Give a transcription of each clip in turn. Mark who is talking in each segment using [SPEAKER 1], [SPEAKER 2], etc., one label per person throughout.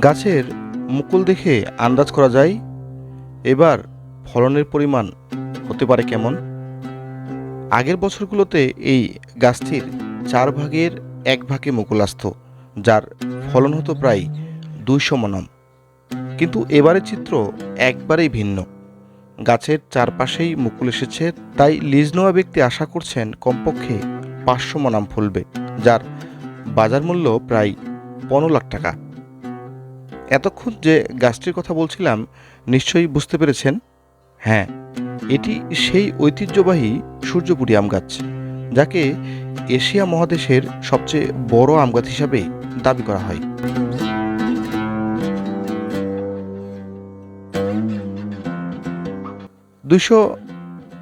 [SPEAKER 1] গাছের মুকুল দেখে আন্দাজ করা যায় এবার ফলনের পরিমাণ হতে পারে কেমন। আগের বছরগুলোতে এই গাছটির 1/4 মুকুল আসত, যার ফলন হতো প্রায় 200 মণ। কিন্তু এবারের চিত্র একবারেই ভিন্ন। গাছের চারপাশেই মুকুল এসেছে, তাই লিজ নেওয়া ব্যক্তি আশা করছেন কমপক্ষে 500 মণ ফলবে, যার বাজার মূল্য প্রায় 15 লাখ টাকা। এতক্ষণ যে গাছটির কথা বলছিলাম নিশ্চয়ই বুঝতে পেরেছেন। হ্যাঁ, এটি সেই ঐতিহ্যবাহী সূর্যপুরী আম গাছ, যাকে এশিয়া মহাদেশের সবচেয়ে বড় আম গাছ হিসাবে দাবি করা হয়। দুইশো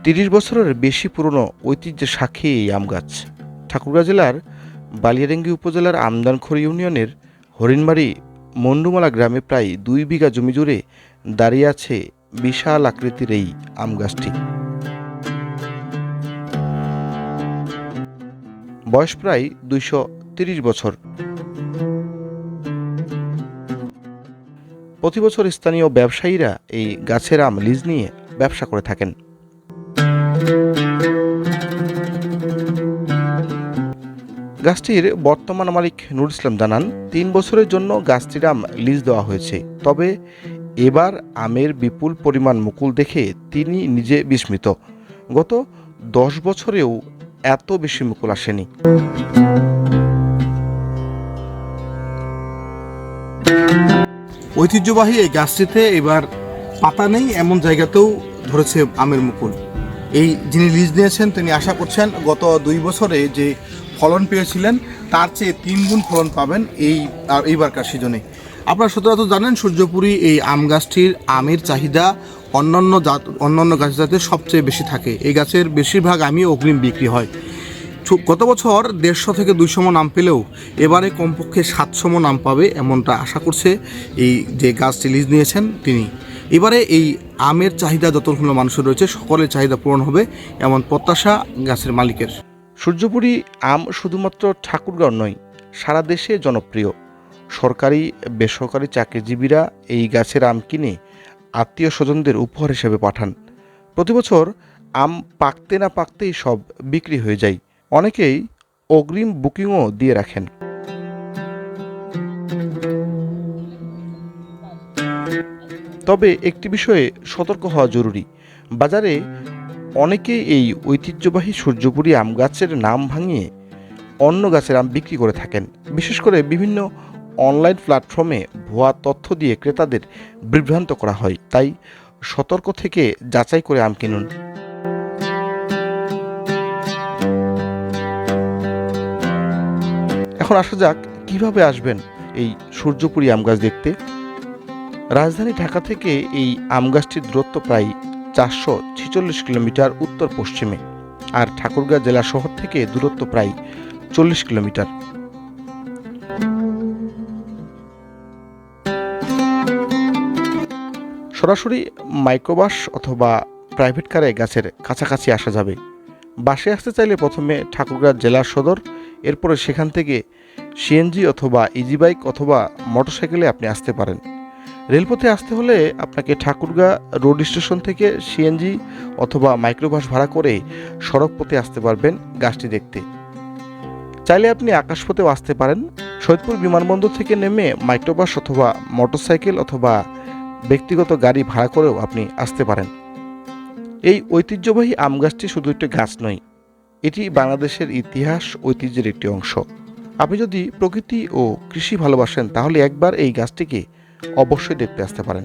[SPEAKER 1] 30 বছরের বেশি পুরনো ঐতিহ্যের সাক্ষী এই আম গাছ। ঠাকুরগাঁ জেলার বালিয়াডাঙ্গি উপজেলার আমদানখোর ইউনিয়নের হরিণবাড়ি মন্ডুমালা গ্রামে প্রায় 2 বিঘা জমি জুড়ে দাঁড়িয়ে আছে বিশাল আকৃতির এই আম গাছটি। বয়স প্রায় 230 বছর। প্রতি বছর স্থানীয় ব্যবসায়ীরা এই গাছের আম লিজ নিয়ে ব্যবসা করে থাকেন। গাছটির বর্তমান মালিক নুর ইসলাম জানান, 3 বছরের জন্য গাছটির আম লিজ দেওয়া হয়েছে। তবে এবার আমের বিপুল পরিমাণ মুকুল দেখে তিনি নিজে বিস্মিত। গত 10 বছরেও এত বেশি মুকুল আসেনি।
[SPEAKER 2] ঐতিহ্যবাহী এই গাছটিতে এবার পাতা নেই এমন জায়গাতেও ধরেছে আমের মুকুল। এই যিনি লিজ নিয়েছেন তিনি আশা করছেন গত 2 বছরে যে ফলন পেয়েছিলেন তার চেয়ে 3 গুণ ফলন পাবেন এইবারকার সিজনে। আপনারা সচরাচর জানেন সূর্যপুরী এই আম গাছটির আমের চাহিদা অন্যান্য গাছ জাতের সবচেয়ে বেশি থাকে। এই গাছের বেশিরভাগ আমই অগ্রিম বিক্রি হয়। গত বছর 150 থেকে 200 মণ আম পেলেও এবারে কমপক্ষে 700 মণ আম পাবে এমনটা আশা করছে এই যে গাছটি লিজ নিয়েছেন তিনি। এবারে এই আমের চাহিদা যতগুলো মানুষের রয়েছে সকলের চাহিদা পূরণ হবে এমন প্রত্যাশা গাছের মালিকের।
[SPEAKER 1] সূর্যপুরী আম শুধুমাত্র ঠাকুরগাঁও নয়, সারা দেশে জনপ্রিয়। সরকারি বেসরকারি চাকরিজীবীরা এই গাছের আম কিনে আত্মীয় স্বজনদের উপহার হিসেবে পাঠান। প্রতি বছর আম পাকতে না পাকতেই সব বিক্রি হয়ে যায়। অনেকেই অগ্রিম বুকিংও দিয়ে রাখেন। তবে একটি বিষয়ে সতর্ক হওয়া জরুরি। বাজারে অনেকেই এই ঐতিহ্যবাহী সূর্যপুরী আম গাছের নাম ভাঙিয়ে অন্য গাছের আম বিক্রি করে থাকেন। বিশেষ করে বিভিন্ন অনলাইন প্ল্যাটফর্মে ভুয়া তথ্য দিয়ে ক্রেতাদের বিভ্রান্ত করা হয়। তাই সতর্ক থেকে যাচাই করে আম কিনুন। এখন আসা যাক কিভাবে আসবেন এই সূর্যপুরী আম গাছ দেখতে। রাজধানী ঢাকা থেকে এই আম গাছটির দূরত্ব প্রায় 446 কিলোমিটার উত্তর পশ্চিমে, আর ঠাকুরগাঁ জেলা শহর থেকে দূরত্ব প্রায় 40 কিলোমিটার। সরাসরি মাইক্রোবাস অথবা প্রাইভেট কারে গাছের কাছাকাছি আসা যাবে। বাসে আসতে চাইলে প্রথমে ঠাকুরগাঁ জেলা সদর, এরপরে সেখান থেকে সিএনজি অথবা ইজি বাইক অথবা মোটরসাইকেলে আপনি আসতে পারেন। রেলপথে আসতে হলে আপনাকে ঠাকুরগাঁ রোড স্টেশন থেকে সিএনজি অথবা মাইক্রোবাস ভাড়া করে সড়ক পথে আসতে পারবেন গাছটি দেখতে। চাইলে আপনি আকাশপথেও আসতে পারেন। সৈয়দপুর বিমানবন্দর থেকে নেমে মাইক্রোবাস অথবা মোটরসাইকেল অথবা ব্যক্তিগত গাড়ি ভাড়া করেও আপনি আসতে পারেন। এই ঐতিহ্যবাহী আম গাছটি শুধু একটি গাছ নয়, এটি বাংলাদেশের ইতিহাস ঐতিহ্যের একটি অংশ। আপনি যদি প্রকৃতি ও কৃষি ভালোবাসেন তাহলে একবার এই গাছটিকে অবশ্যই দেখতে আসতে পারেন।